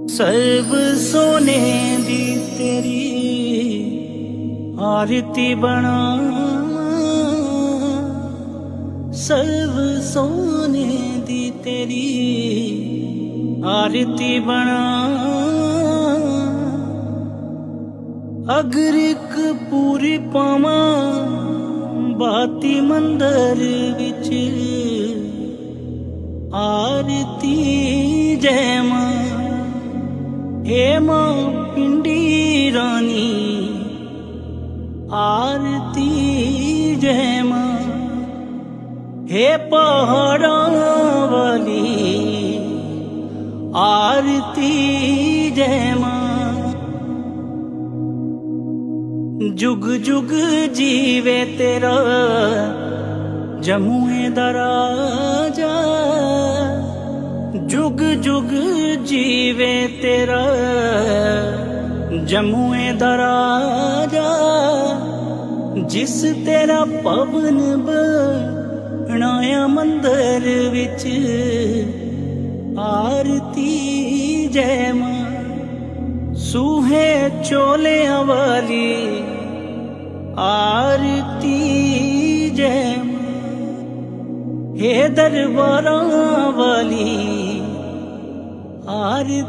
सर्व सोने दी तेरी आरती बना, सर्व सोने दी तेरी आरती बना। अगर एक पूरी पावा बाती मंदिर विच आरती जय मां, हे मां पिंडी रानी आरती जय मां, हे पहाड़ां वाली आरती जय मां। जुग जुग जीवे तेरा जमुए दा राजा, जुग जुग जीवे तेरा जमुए दा राजा। जिस तेरा पवन बनाया मंदिर विच आरती जय मां। सूहे चोलियां वाली आरती जय मां, हे दरबारां वाली आरती।